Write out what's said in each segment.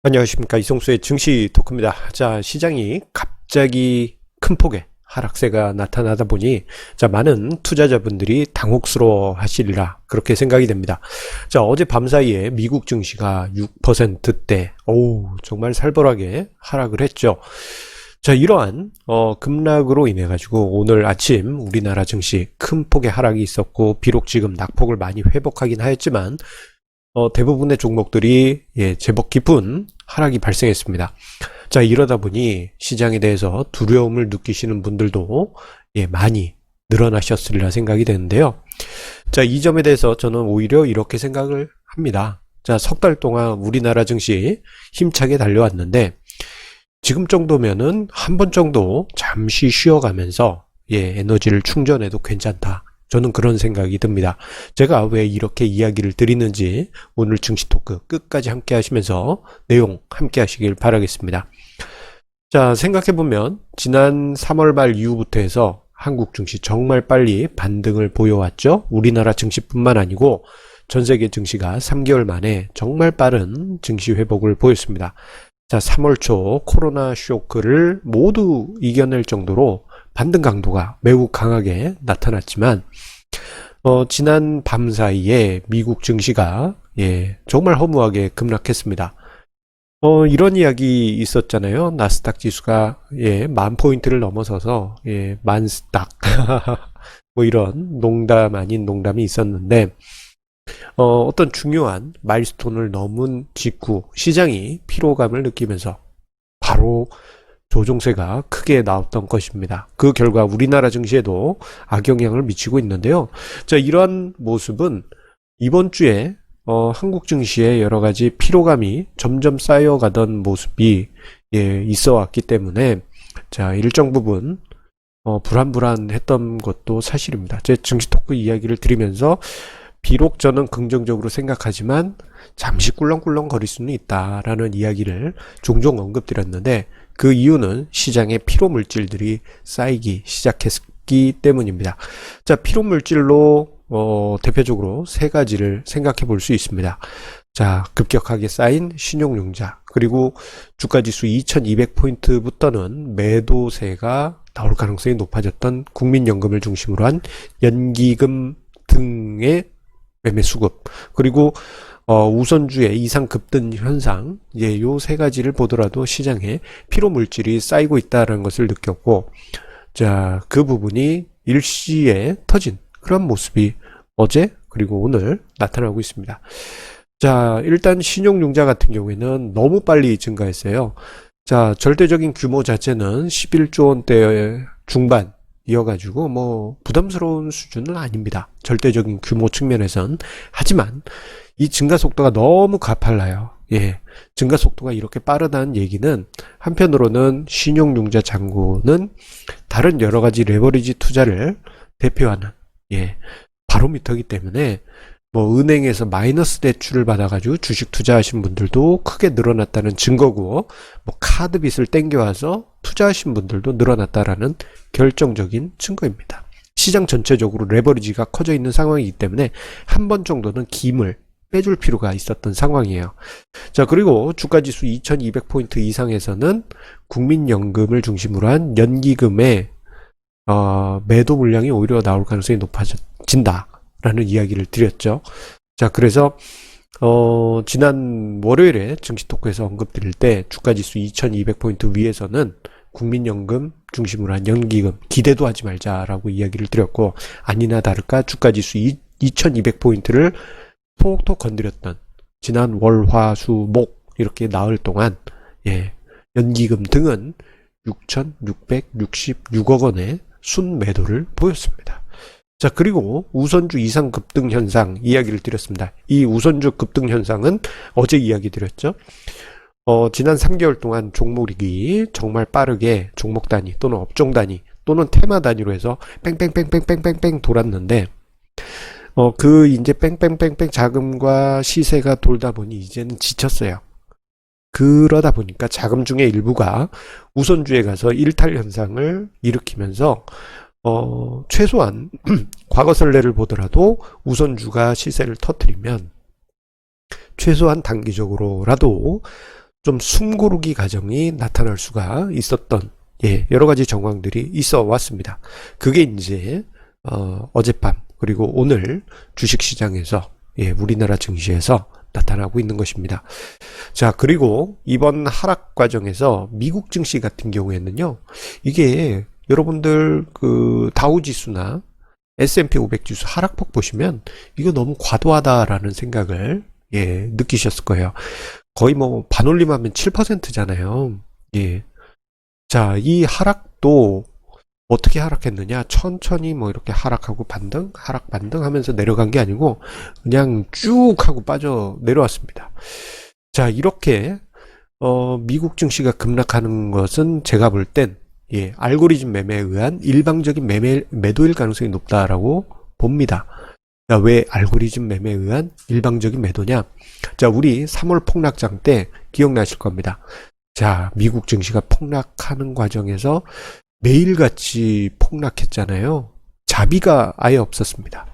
안녕하십니까, 이성수의 증시 토크입니다. 자, 시장이 갑자기 큰 폭의 하락세가 나타나다 보니 많은 투자자분들이 당혹스러워 하시리라 그렇게 생각이 됩니다. 자, 어제 밤 사이에 미국 증시가 6%대 정말 살벌하게 하락을 했죠. 자, 이러한 급락으로 인해 가지고 오늘 아침 우리나라 증시 큰 폭의 하락이 있었고, 비록 지금 낙폭을 많이 회복하긴 하였지만 대부분의 종목들이 제법 깊은 하락이 발생했습니다. 자, 이러다 보니 시장에 대해서 두려움을 느끼시는 분들도 많이 늘어나셨으리라 생각이 되는데요. 자, 이 점에 대해서 저는 오히려 이렇게 생각을 합니다. 자, 석 달 동안 우리나라 증시 힘차게 달려왔는데 지금 정도면은 한 번 정도 잠시 쉬어가면서 에너지를 충전해도 괜찮다. 저는 그런 생각이 듭니다. 제가 왜 이렇게 이야기를 드리는지 오늘 증시 토크 끝까지 함께 하시면서 내용 함께 하시길 바라겠습니다. 자, 생각해보면 지난 3월 말 이후부터 해서 한국 증시 정말 빨리 반등을 보여왔죠. 우리나라 증시뿐만 아니고 전 세계 증시가 3개월 만에 정말 빠른 증시 회복을 보였습니다. 자, 3월 초 코로나 쇼크를 모두 이겨낼 정도로 반등 강도가 매우 강하게 나타났지만 지난 밤 사이에 미국 증시가 정말 허무하게 급락했습니다. 이런 이야기 있었잖아요. 나스닥 지수가 10,000포인트를 넘어서서 만스닥 뭐 이런 농담 아닌 농담이 있었는데 어떤 중요한 마일스톤을 넘은 직후 시장이 피로감을 느끼면서 바로 조종세가 크게 나왔던 것입니다. 그 결과 우리나라 증시에도 악영향을 미치고 있는데요. 자, 이러한 모습은 이번 주에 한국 증시에 여러 가지 피로감이 점점 쌓여가던 모습이 있어 왔기 때문에 자, 일정 부분 불안불안했던 것도 사실입니다. 제 증시 토크 이야기를 드리면서 비록 저는 긍정적으로 생각하지만 잠시 꿀렁꿀렁 거릴 수는 있다라는 이야기를 종종 언급드렸는데 그 이유는 시장의 피로 물질들이 쌓이기 시작했기 때문입니다. 자, 피로 물질로 대표적으로 세 가지를 생각해 볼 수 있습니다. 자, 급격하게 쌓인 신용융자, 그리고 주가지수 2200포인트부터는 매도세가 나올 가능성이 높아졌던 국민연금을 중심으로 한 연기금 등의 매매 수급, 그리고 우선주의 이상 급등 현상, 요 세 가지를 보더라도 시장에 피로 물질이 쌓이고 있다는 것을 느꼈고, 자, 그 부분이 일시에 터진 그런 모습이 어제 그리고 오늘 나타나고 있습니다. 자, 일단 신용융자 같은 경우에는 너무 빨리 증가했어요. 자, 절대적인 규모 자체는 11조 원대 중반 이어가지고 뭐 부담스러운 수준은 아닙니다. 절대적인 규모 측면에선. 하지만 이 증가 속도가 너무 가팔라요. 증가 속도가 이렇게 빠르다는 얘기는 한편으로는 신용융자 잔고는 다른 여러 가지 레버리지 투자를 대표하는 바로미터이기 때문에 뭐 은행에서 마이너스 대출을 받아가지고 주식 투자하신 분들도 크게 늘어났다는 증거고, 뭐 카드 빚을 땡겨와서 투자하신 분들도 늘어났다라는 결정적인 증거입니다. 시장 전체적으로 레버리지가 커져 있는 상황이기 때문에 한 번 정도는 김을 빼줄 필요가 있었던 상황이에요. 자, 그리고 주가지수 2200포인트 이상에서는 국민연금을 중심으로 한 연기금의 매도 물량이 오히려 나올 가능성이 높아진다 라는 이야기를 드렸죠. 자, 그래서 지난 월요일에 증시 토크에서 언급드릴 때 주가지수 2200포인트 위에서는 국민연금 중심으로 한 연기금 기대도 하지 말자라고 이야기를 드렸고, 아니나 다를까 주가지수 2200포인트를 톡톡 건드렸던 지난 월, 화, 수, 목 이렇게 나흘 동안 연기금 등은 6,666억 원의 순매도를 보였습니다. 자, 그리고 우선주 이상 급등 현상 이야기를 드렸습니다. 이 우선주 급등 현상은 어제 이야기 드렸죠. 지난 3개월 동안 종목이 정말 빠르게 종목 단위 또는 업종 단위 또는 테마 단위로 해서 뺑뺑뺑뺑뺑뺑뺑 돌았는데 그 이제 뺑뺑뺑뺑 자금과 시세가 돌다 보니 이제는 지쳤어요. 그러다 보니까 자금 중에 일부가 우선주에 가서 일탈 현상을 일으키면서 최소한 과거 선례를 보더라도 우선주가 시세를 터뜨리면 최소한 단기적으로라도 좀 숨고르기 과정이 나타날 수가 있었던 여러 가지 정황들이 있어 왔습니다. 그게 이제 어젯밤 그리고 오늘 주식시장에서 우리나라 증시에서 나타나고 있는 것입니다. 자, 그리고 이번 하락 과정에서 미국 증시 같은 경우에는요, 이게 여러분들 그 다우지수나 S&P 500 지수 하락폭 보시면 이거 너무 과도하다라는 생각을 느끼셨을 거예요. 거의 뭐 반올림하면 7%잖아요. 자, 이 하락도 어떻게 하락했느냐? 천천히 뭐 이렇게 하락하고 반등, 하락 반등 하면서 내려간 게 아니고 그냥 쭉 하고 빠져 내려왔습니다. 자, 이렇게 미국 증시가 급락하는 것은 제가 볼 땐 알고리즘 매매에 의한 일방적인 매도일 가능성이 높다라고 봅니다. 자, 왜 알고리즘 매매에 의한 일방적인 매도냐? 자, 우리 3월 폭락장 때 기억나실 겁니다. 자, 미국 증시가 폭락하는 과정에서 매일같이 폭락했잖아요. 자비가 아예 없었습니다.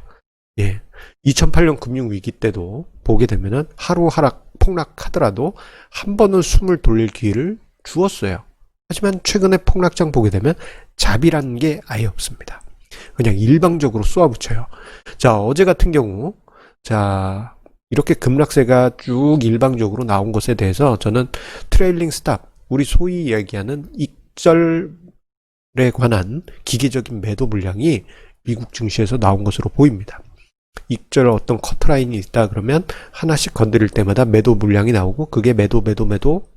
2008년 금융위기 때도 보게 되면은 하루 하락 폭락하더라도 한 번은 숨을 돌릴 기회를 주었어요. 하지만 최근에 폭락장 보게 되면 자비라는 게 아예 없습니다. 그냥 일방적으로 쏘아붙여요. 자, 어제 같은 경우, 자, 이렇게 급락세가 쭉 일방적으로 나온 것에 대해서 저는 트레일링 스탑, 우리 소위 이야기하는 익절에 관한 기계적인 매도 물량이 미국 증시에서 나온 것으로 보입니다. 익절 어떤 커트라인이 있다 그러면 하나씩 건드릴 때마다 매도 물량이 나오고 그게 매도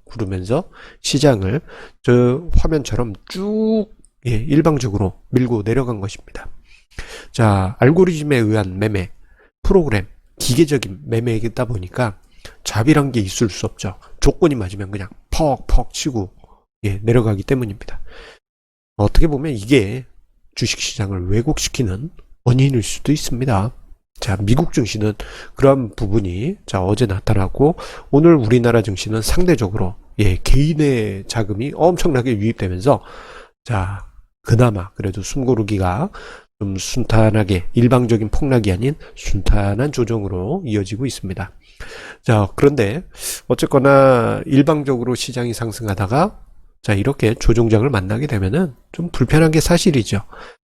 구르면서 시장을 저 화면처럼 쭉 일방적으로 밀고 내려간 것입니다. 자, 알고리즘에 의한 매매, 프로그램, 기계적인 매매이다 보니까 자비란 게 있을 수 없죠. 조건이 맞으면 그냥 퍽퍽 치고 내려가기 때문입니다. 어떻게 보면 이게 주식시장을 왜곡시키는 원인일 수도 있습니다. 자, 미국 증시는 그런 부분이 자 어제 나타났고 오늘 우리나라 증시는 상대적으로 개인의 자금이 엄청나게 유입되면서 자 그나마 그래도 숨고르기가 좀 순탄하게 일방적인 폭락이 아닌 순탄한 조정으로 이어지고 있습니다. 자, 그런데 어쨌거나 일방적으로 시장이 상승하다가 자 이렇게 조정장을 만나게 되면은 좀 불편한 게 사실이죠.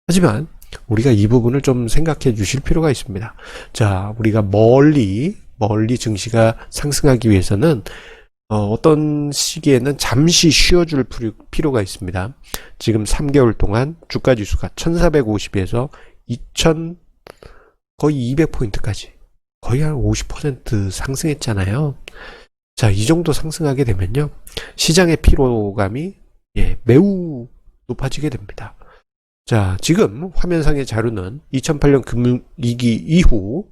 하지만 우리가 이 부분을 좀 생각해 주실 필요가 있습니다. 자, 우리가 멀리 증시가 상승하기 위해서는 어떤 시기에는 잠시 쉬어줄 필요가 있습니다. 지금 3개월 동안 주가지수가 1450에서 2000 거의 200포인트까지 거의 한 50% 상승했잖아요. 자, 이 정도 상승하게 되면요, 시장의 피로감이 매우 높아지게 됩니다. 자, 지금 화면상의 자료는 2008년 금융위기 이후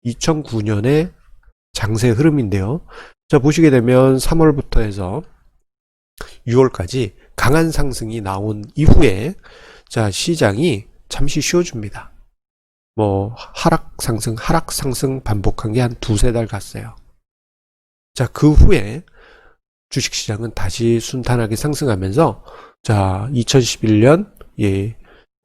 2009년의 장세 흐름인데요. 자, 보시게 되면 3월부터 해서 6월까지 강한 상승이 나온 이후에 자, 시장이 잠시 쉬어줍니다. 뭐 하락 상승 반복한 게 한 두세 달 갔어요. 자, 그 후에 주식시장은 다시 순탄하게 상승하면서 자, 2011년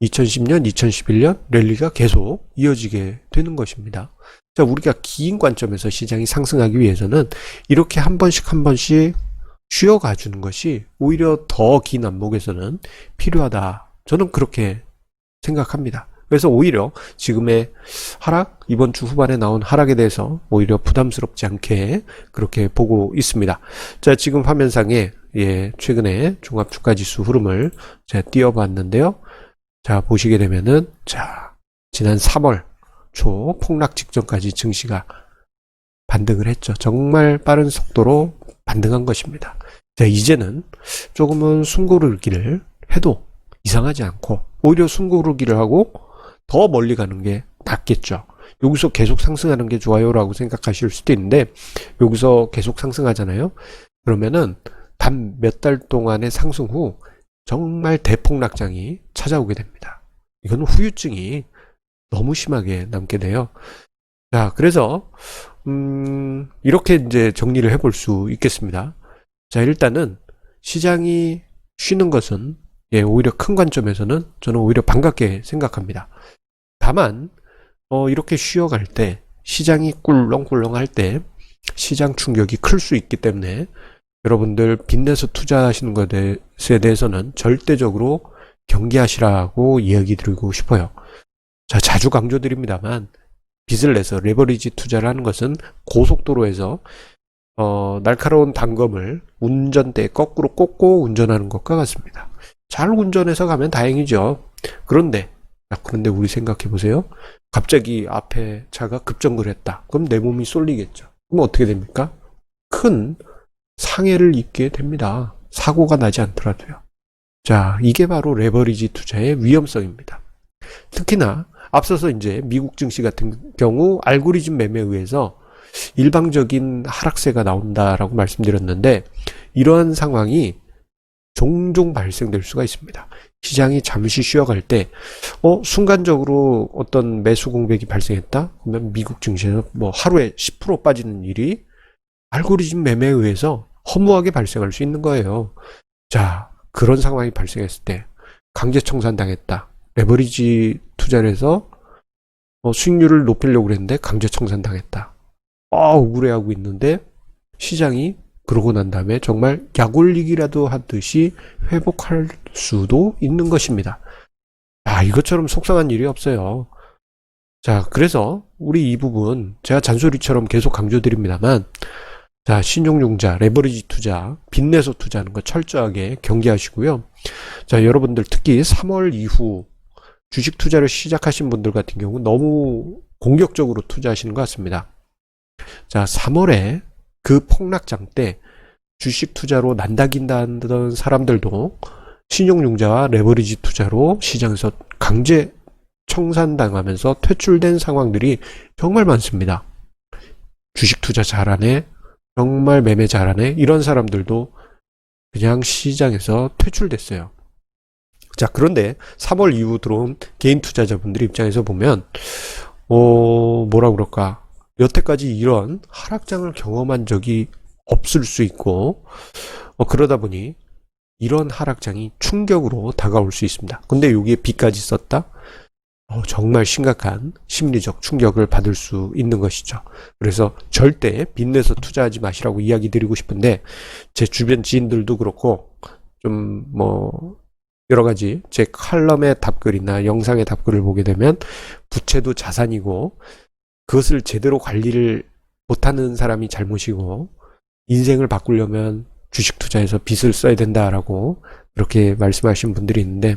2010년, 2011년 랠리가 계속 이어지게 되는 것입니다. 자, 우리가 긴 관점에서 시장이 상승하기 위해서는 이렇게 한 번씩 쉬어가 주는 것이 오히려 더 긴 안목에서는 필요하다. 저는 그렇게 생각합니다. 그래서 오히려 지금의 하락, 이번 주 후반에 나온 하락에 대해서 오히려 부담스럽지 않게 그렇게 보고 있습니다. 자, 지금 화면상에 최근에 종합주가지수 흐름을 제가 띄워봤는데요. 자, 보시게 되면은 자, 지난 3월 초 폭락 직전까지 증시가 반등을 했죠. 정말 빠른 속도로 반등한 것입니다. 자, 이제는 조금은 숨고르기를 해도 이상하지 않고 오히려 숨고르기를 하고 더 멀리 가는 게 낫겠죠. 여기서 계속 상승하는 게 좋아요 라고 생각하실 수도 있는데 여기서 계속 상승하잖아요. 그러면은 단 몇 달 동안의 상승 후 정말 대폭락장이 찾아오게 됩니다. 이건 후유증이 너무 심하게 남게 돼요. 자, 그래서 이렇게 이제 정리를 해볼 수 있겠습니다. 자, 일단은 시장이 쉬는 것은 오히려 큰 관점에서는 저는 오히려 반갑게 생각합니다. 다만 이렇게 쉬어갈 때 시장이 꿀렁꿀렁할 때 시장 충격이 클 수 있기 때문에 여러분들 빚내서 투자하시는 것에 대해서는 절대적으로 경계하시라고 이야기 드리고 싶어요. 자, 자주 강조드립니다만 빚을 내서 레버리지 투자를 하는 것은 고속도로에서 날카로운 단검을 운전대에 거꾸로 꽂고 운전하는 것과 같습니다. 잘 운전해서 가면 다행이죠. 그런데 우리 생각해 보세요. 갑자기 앞에 차가 급정거를 했다. 그럼 내 몸이 쏠리겠죠. 그럼 어떻게 됩니까? 큰 상해를 입게 됩니다. 사고가 나지 않더라도요. 자, 이게 바로 레버리지 투자의 위험성입니다. 특히나 앞서서 이제 미국 증시 같은 경우 알고리즘 매매에 의해서 일방적인 하락세가 나온다라고 말씀드렸는데, 이러한 상황이 종종 발생될 수가 있습니다. 시장이 잠시 쉬어갈 때 순간적으로 어떤 매수 공백이 발생했다? 그러면 미국 증시에서 뭐 하루에 10% 빠지는 일이 알고리즘 매매에 의해서 허무하게 발생할 수 있는 거예요. 자, 그런 상황이 발생했을 때 강제 청산당했다. 레버리지 투자를 해서 수익률을 높이려고 그랬는데 강제 청산당했다. 억울해하고 있는데 시장이 그러고 난 다음에 정말 약 올리기라도 하듯이 회복할 수도 있는 것입니다. 이것처럼 속상한 일이 없어요. 자, 그래서 우리 이 부분 제가 잔소리처럼 계속 강조드립니다만, 자, 신용융자, 레버리지 투자, 빚내서 투자하는 거 철저하게 경계하시고요. 자, 여러분들 특히 3월 이후 주식 투자를 시작하신 분들 같은 경우 너무 공격적으로 투자하시는 것 같습니다. 자, 3월에 그 폭락장 때 주식 투자로 난다긴다던 사람들도 신용융자와 레버리지 투자로 시장에서 강제 청산당하면서 퇴출된 상황들이 정말 많습니다. 주식 투자 잘하네, 정말 매매 잘하네, 이런 사람들도 그냥 시장에서 퇴출됐어요. 자, 그런데 3월 이후 들어온 개인 투자자분들 입장에서 보면 뭐라 그럴까, 여태까지 이런 하락장을 경험한 적이 없을 수 있고, 그러다 보니 이런 하락장이 충격으로 다가올 수 있습니다. 근데 여기에 빚까지 썼다? 정말 심각한 심리적 충격을 받을 수 있는 것이죠. 그래서 절대 빚내서 투자하지 마시라고 이야기 드리고 싶은데, 제 주변 지인들도 그렇고 좀 여러 가지 제 칼럼의 답글이나 영상의 답글을 보게 되면 부채도 자산이고 그것을 제대로 관리를 못하는 사람이 잘못이고 인생을 바꾸려면 주식 투자에서 빚을 써야 된다라고 그렇게 말씀하신 분들이 있는데,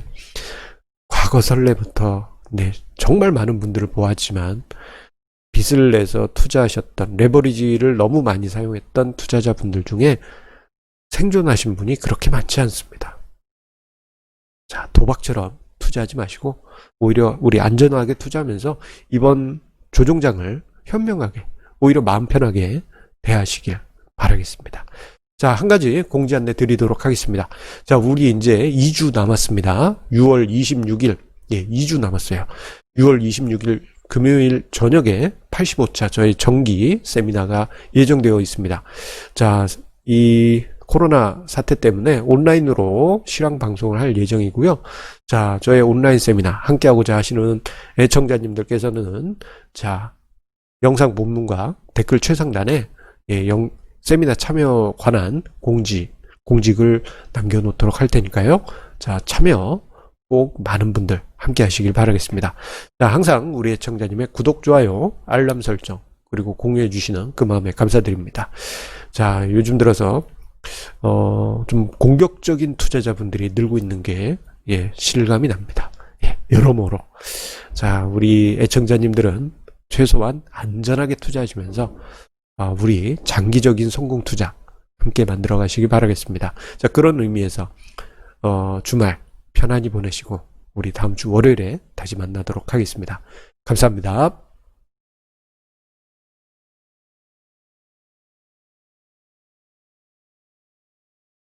과거 선례부터 정말 많은 분들을 보았지만 빚을 내서 투자하셨던, 레버리지를 너무 많이 사용했던 투자자분들 중에 생존하신 분이 그렇게 많지 않습니다. 자, 도박처럼 투자하지 마시고 오히려 우리 안전하게 투자하면서 이번 조종장을 현명하게, 오히려 마음 편하게 대하시길 바라겠습니다. 자, 한 가지 공지 안내 드리도록 하겠습니다. 자, 우리 이제 2주 남았습니다. 6월 26일, 2주 남았어요. 6월 26일 금요일 저녁에 85차 저희 정기 세미나가 예정되어 있습니다. 자, 이 코로나 사태 때문에 온라인으로 실황 방송을 할 예정이고요. 자, 저의 온라인 세미나 함께하고자 하시는 애청자님들께서는 자, 영상 본문과 댓글 최상단에 세미나 참여 관한 공직을 남겨놓도록 할 테니까요. 자, 참여 꼭 많은 분들 함께 하시길 바라겠습니다. 자, 항상 우리 애청자님의 구독, 좋아요, 알람 설정, 그리고 공유해 주시는 그 마음에 감사드립니다. 자, 요즘 들어서 좀 공격적인 투자자분들이 늘고 있는 게 실감이 납니다. 여러모로. 자, 우리 애청자님들은 최소한 안전하게 투자하시면서 우리 장기적인 성공 투자 함께 만들어 가시기 바라겠습니다. 자, 그런 의미에서 주말 편안히 보내시고 우리 다음 주 월요일에 다시 만나도록 하겠습니다. 감사합니다.